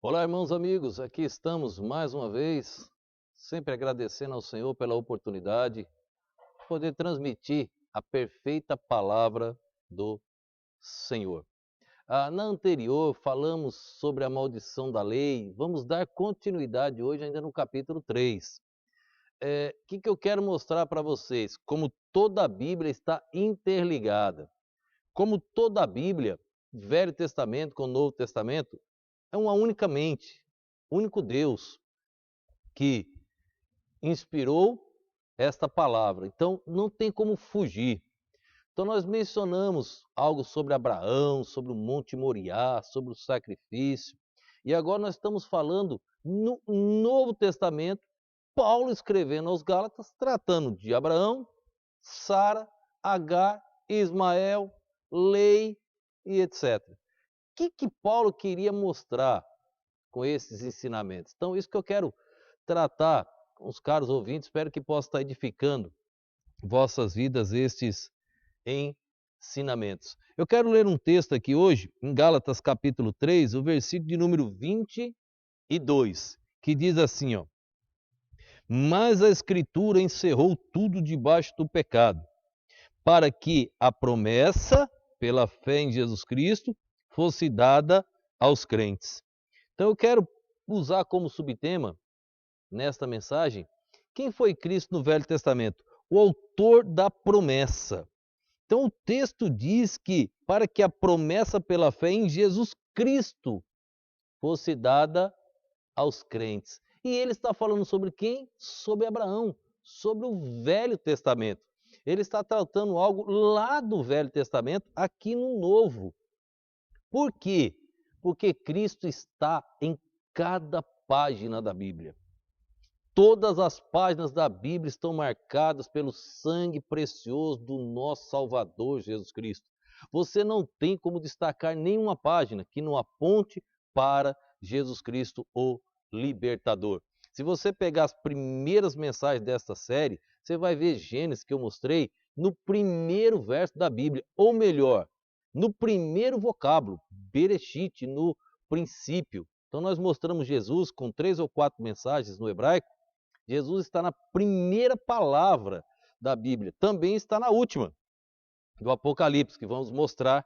Olá, irmãos amigos, aqui estamos mais uma vez, sempre agradecendo ao Senhor pela oportunidade de poder transmitir a perfeita palavra do Senhor. Na anterior, falamos sobre a maldição da lei, vamos dar continuidade hoje, ainda no capítulo 3. O que eu quero mostrar para vocês? Como toda a Bíblia está interligada. Como toda a Bíblia, Velho Testamento com Novo Testamento, é uma única mente, único Deus que inspirou esta palavra. Então, não tem como fugir. Então, nós mencionamos algo sobre Abraão, sobre o Monte Moriá, sobre o sacrifício. E agora nós estamos falando no Novo Testamento, Paulo escrevendo aos Gálatas, tratando de Abraão, Sara, Agar, Ismael, lei e etc. O que Paulo queria mostrar com esses ensinamentos? Então, isso que eu quero tratar com os caros ouvintes, espero que possa estar edificando vossas vidas estes ensinamentos. Eu quero ler um texto aqui hoje, em Gálatas capítulo 3, o versículo de número 22, que diz assim, ó: Mas a Escritura encerrou tudo debaixo do pecado, para que a promessa, pela fé em Jesus Cristo, fosse dada aos crentes. Então eu quero usar como subtema, nesta mensagem, quem foi Cristo no Velho Testamento? O autor da promessa. Então o texto diz que para que a promessa pela fé em Jesus Cristo fosse dada aos crentes. E ele está falando sobre quem? Sobre Abraão, sobre o Velho Testamento. Ele está tratando algo lá do Velho Testamento, aqui no Novo. Por quê? Porque Cristo está em cada página da Bíblia. Todas as páginas da Bíblia estão marcadas pelo sangue precioso do nosso Salvador Jesus Cristo. Você não tem como destacar nenhuma página que não aponte para Jesus Cristo, o Libertador. Se você pegar as primeiras mensagens desta série, você vai ver Gênesis, que eu mostrei, no primeiro verso da Bíblia, ou melhor, no primeiro vocábulo, Bereshit, no princípio. Então nós mostramos Jesus com 3 ou 4 mensagens no hebraico. Jesus está na primeira palavra da Bíblia, também está na última, do Apocalipse, que vamos mostrar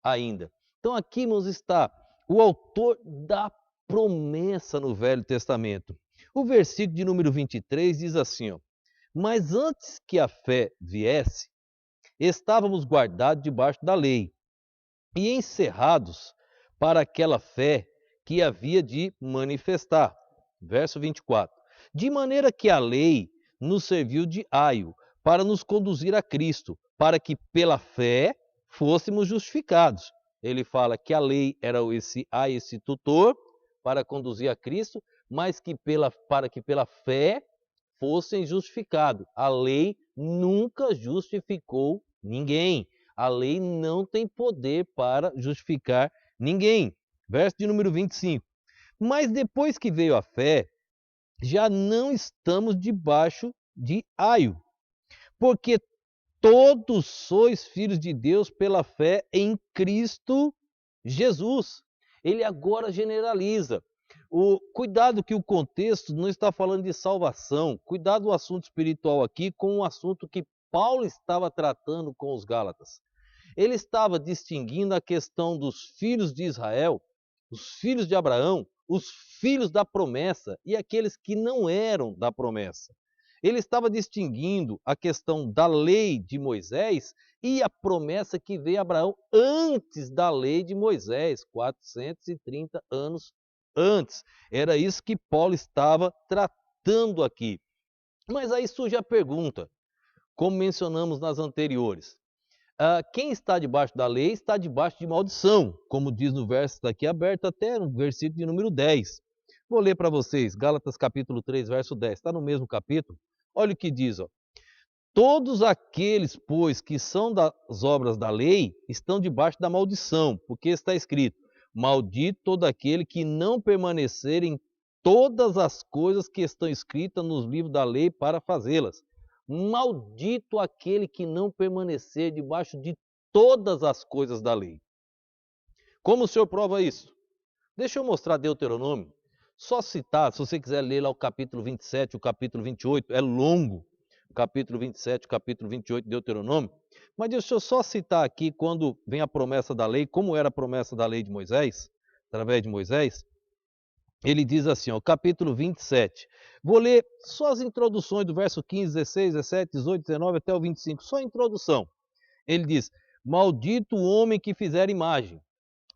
ainda. Então aqui, irmãos, está o autor da promessa no Velho Testamento. O versículo de número 23 diz assim, ó: Mas antes que a fé viesse, estávamos guardados debaixo da lei e encerrados para aquela fé que havia de manifestar. Verso 24. De maneira que a lei nos serviu de aio para nos conduzir a Cristo, para que pela fé fôssemos justificados. Ele fala que a lei era esse tutor para conduzir a Cristo, mas que para que pela fé fossem justificados. A lei nunca justificou ninguém. A lei não tem poder para justificar ninguém. Verso de número 25. Mas depois que veio a fé, já não estamos debaixo de aio, porque todos sois filhos de Deus pela fé em Cristo Jesus. Ele agora generaliza. Cuidado que o contexto não está falando de salvação. Cuidado o assunto espiritual aqui com o assunto que Paulo estava tratando com os Gálatas. Ele estava distinguindo a questão dos filhos de Israel, os filhos de Abraão, os filhos da promessa e aqueles que não eram da promessa. Ele estava distinguindo a questão da lei de Moisés e a promessa que veio a Abraão antes da lei de Moisés, 430 anos antes. Era isso que Paulo estava tratando aqui. Mas aí surge a pergunta, como mencionamos nas anteriores. Quem está debaixo da lei está debaixo de maldição, como diz no verso daqui aberto até no versículo de número 10. Vou ler para vocês, Gálatas capítulo 3, verso 10, está no mesmo capítulo. Olha o que diz, ó. Todos aqueles, pois, que são das obras da lei, estão debaixo da maldição, porque está escrito, maldito todo aquele que não permanecer em todas as coisas que estão escritas nos livros da lei para fazê-las. Maldito aquele que não permanecer debaixo de todas as coisas da lei. Como o senhor prova isso? Deixa eu mostrar Deuteronômio. Só citar, se você quiser ler lá o capítulo 27, o capítulo 28, é longo. O capítulo 27, o capítulo 28 de Deuteronômio. Mas deixa eu só citar aqui quando vem a promessa da lei, como era a promessa da lei de Moisés, através de Moisés. Ele diz assim, ó, capítulo 27. Vou ler só as introduções do verso 15, 16, 17, 18, 19 até o 25. Só a introdução. Ele diz, maldito o homem que fizer imagem.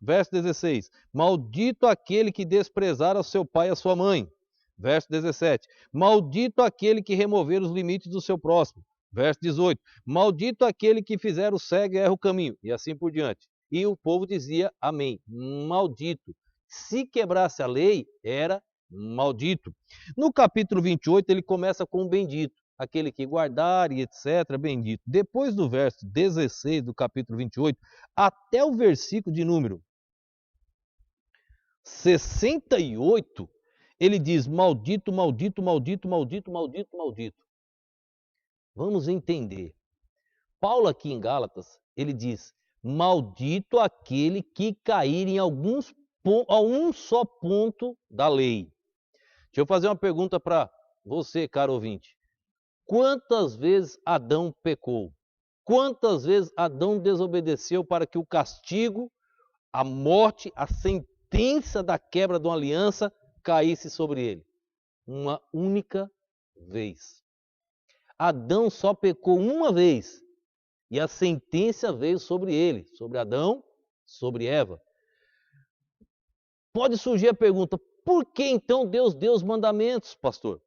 Verso 16. Maldito aquele que desprezar a seu pai e a sua mãe. Verso 17. Maldito aquele que remover os limites do seu próximo. Verso 18. Maldito aquele que fizer o cego e erra o caminho. E assim por diante. E o povo dizia amém. Maldito. Se quebrasse a lei, era maldito. No capítulo 28, ele começa com o bendito. Aquele que guardar e etc, bendito. Depois do verso 16 do capítulo 28, até o versículo de número 68, ele diz maldito, maldito, maldito, maldito, maldito, maldito. Vamos entender. Paulo aqui em Gálatas, ele diz, maldito aquele que cair em a um só ponto da lei. Deixa eu fazer uma pergunta para você, caro ouvinte. Quantas vezes Adão pecou? Quantas vezes Adão desobedeceu para que o castigo, a morte, a sentença da quebra de uma aliança caísse sobre ele? Uma única vez. Adão só pecou uma vez e a sentença veio sobre ele, sobre Adão, sobre Eva. Pode surgir a pergunta, por que então Deus deu os mandamentos, pastor?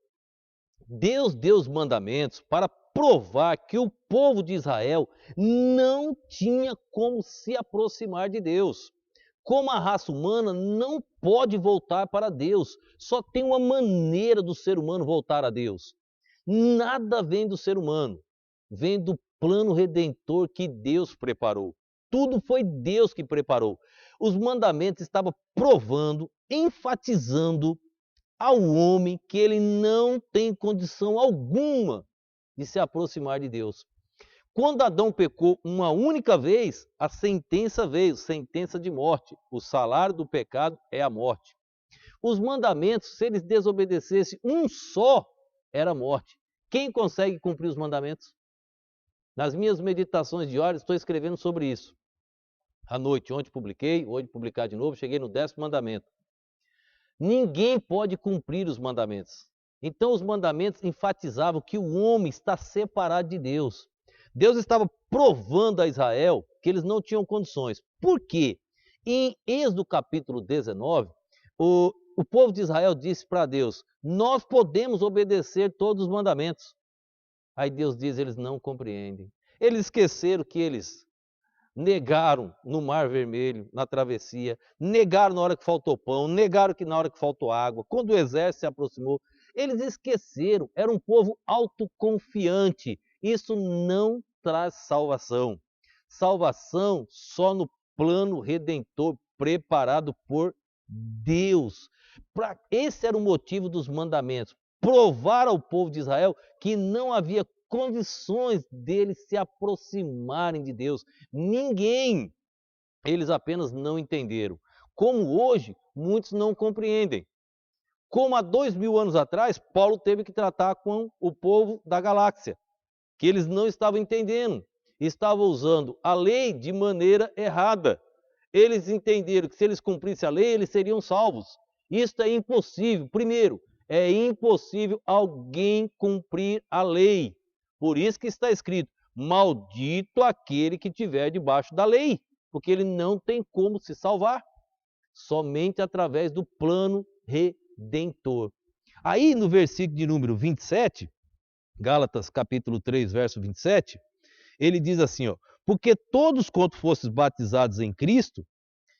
Deus deu os mandamentos para provar que o povo de Israel não tinha como se aproximar de Deus. Como a raça humana não pode voltar para Deus, só tem uma maneira do ser humano voltar a Deus. Nada vem do ser humano, vem do plano redentor que Deus preparou. Tudo foi Deus que preparou. Os mandamentos estavam provando, enfatizando ao homem que ele não tem condição alguma de se aproximar de Deus. Quando Adão pecou uma única vez, a sentença veio, sentença de morte. O salário do pecado é a morte. Os mandamentos, se eles desobedecessem um só, era morte. Quem consegue cumprir os mandamentos? Nas minhas meditações diárias, estou escrevendo sobre isso. À noite, ontem publiquei, hoje publicar de novo, cheguei no 10º mandamento. Ninguém pode cumprir os mandamentos. Então, os mandamentos enfatizavam que o homem está separado de Deus. Deus estava provando a Israel que eles não tinham condições. Por quê? Em Êxodo capítulo 19, o povo de Israel disse para Deus, nós podemos obedecer todos os mandamentos. Aí Deus diz, eles não compreendem. Eles esqueceram que eles negaram no Mar Vermelho, na travessia, negaram na hora que faltou pão, negaram que na hora que faltou água, quando o exército se aproximou, eles esqueceram, era um povo autoconfiante. Isso não traz salvação. Salvação só no plano redentor preparado por Deus. Esse era o motivo dos mandamentos, provar ao povo de Israel que não havia condições deles se aproximarem de Deus. Ninguém. Eles apenas não entenderam. Como hoje, muitos não compreendem. Como há 2000 anos atrás, Paulo teve que tratar com o povo da galáxia, que eles não estavam entendendo. Estavam usando a lei de maneira errada. Eles entenderam que se eles cumprissem a lei, eles seriam salvos. Isso é impossível. Primeiro, é impossível alguém cumprir a lei. Por isso que está escrito, maldito aquele que estiver debaixo da lei, porque ele não tem como se salvar, somente através do plano redentor. Aí no versículo de número 27, Gálatas capítulo 3, verso 27, ele diz assim, ó, porque todos quanto fostes batizados em Cristo,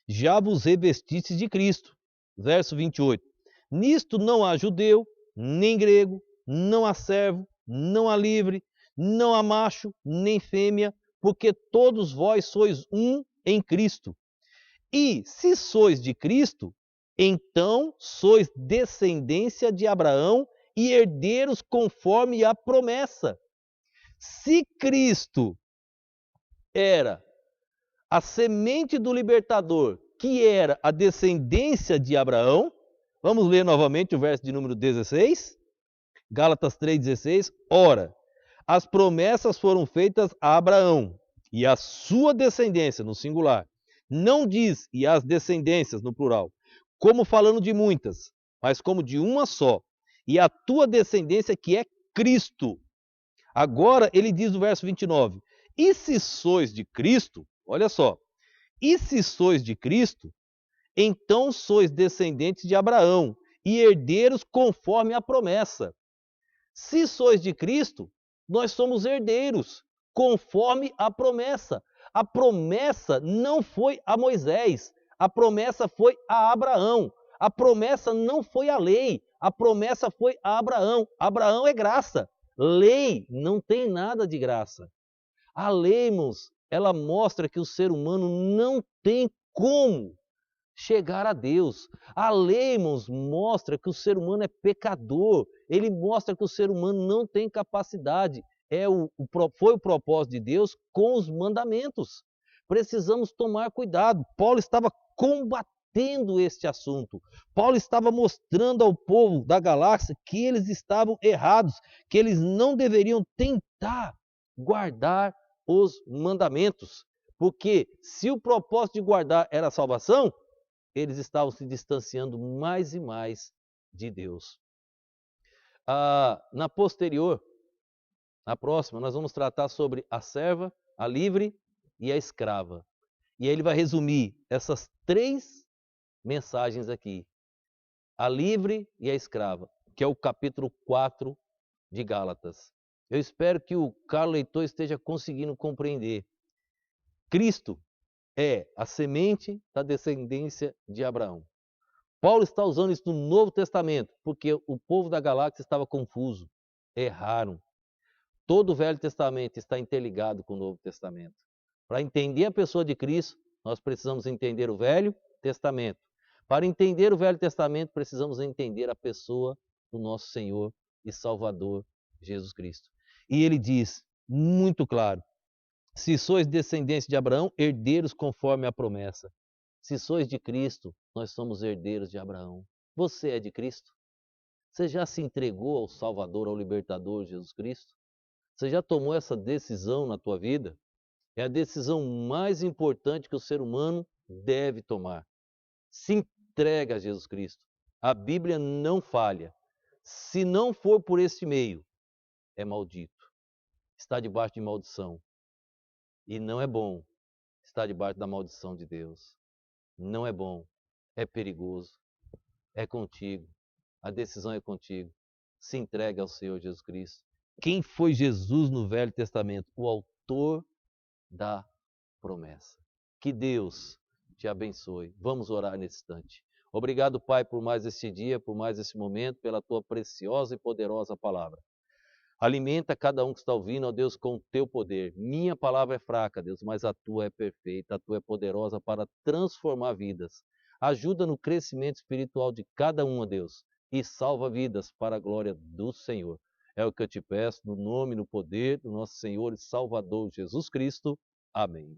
já vos revestistes de Cristo. Verso 28, nisto não há judeu, nem grego, não há servo, não há livre, não há macho, nem fêmea, porque todos vós sois um em Cristo. E se sois de Cristo, então sois descendência de Abraão e herdeiros conforme a promessa. Se Cristo era a semente do libertador que era a descendência de Abraão. Vamos ler novamente o verso de número 16. Gálatas 3,16. Ora, as promessas foram feitas a Abraão e a sua descendência, no singular. Não diz e as descendências, no plural, como falando de muitas, mas como de uma só. E a tua descendência que é Cristo. Agora ele diz no verso 29. E se sois de Cristo, olha só. E se sois de Cristo, então sois descendentes de Abraão e herdeiros conforme a promessa. Se sois de Cristo, nós somos herdeiros, conforme a promessa. A promessa não foi a Moisés, a promessa foi a Abraão. A promessa não foi a lei, a promessa foi a Abraão. Abraão é graça. Lei não tem nada de graça. A lei, irmãos, ela mostra que o ser humano não tem como chegar a Deus. A lei, irmãos, mostra que o ser humano é pecador. Ele mostra que o ser humano não tem capacidade. Foi o propósito de Deus com os mandamentos. Precisamos tomar cuidado. Paulo estava combatendo este assunto. Paulo estava mostrando ao povo da galáxia que eles estavam errados, que eles não deveriam tentar guardar os mandamentos. Porque se o propósito de guardar era a salvação, eles estavam se distanciando mais e mais de Deus. Na próxima, nós vamos tratar sobre a serva, a livre e a escrava. E aí ele vai resumir essas 3 mensagens aqui. A livre e a escrava, que é o capítulo 4 de Gálatas. Eu espero que o caro leitor esteja conseguindo compreender. Cristo é a semente da descendência de Abraão. Paulo está usando isso no Novo Testamento, porque o povo da galáxia estava confuso, erraram. Todo o Velho Testamento está interligado com o Novo Testamento. Para entender a pessoa de Cristo, nós precisamos entender o Velho Testamento. Para entender o Velho Testamento, precisamos entender a pessoa do nosso Senhor e Salvador, Jesus Cristo. E ele diz, muito claro, se sois descendentes de Abraão, herdeiros conforme a promessa. Se sois de Cristo, nós somos herdeiros de Abraão. Você é de Cristo? Você já se entregou ao Salvador, ao Libertador, Jesus Cristo? Você já tomou essa decisão na tua vida? É a decisão mais importante que o ser humano deve tomar. Se entrega a Jesus Cristo. A Bíblia não falha. Se não for por esse meio, é maldito. Está debaixo de maldição. E não é bom estar debaixo da maldição de Deus. Não é bom. É perigoso. É contigo. A decisão é contigo. Se entregue ao Senhor Jesus Cristo. Quem foi Jesus no Velho Testamento? O autor da promessa. Que Deus te abençoe. Vamos orar nesse instante. Obrigado, Pai, por mais este dia, por mais esse momento, pela tua preciosa e poderosa palavra. Alimenta cada um que está ouvindo, ó Deus, com o teu poder. Minha palavra é fraca, Deus, mas a tua é perfeita, a tua é poderosa para transformar vidas. Ajuda no crescimento espiritual de cada um, ó Deus, e salva vidas para a glória do Senhor. É o que eu te peço, no nome e no poder do nosso Senhor e Salvador Jesus Cristo. Amém.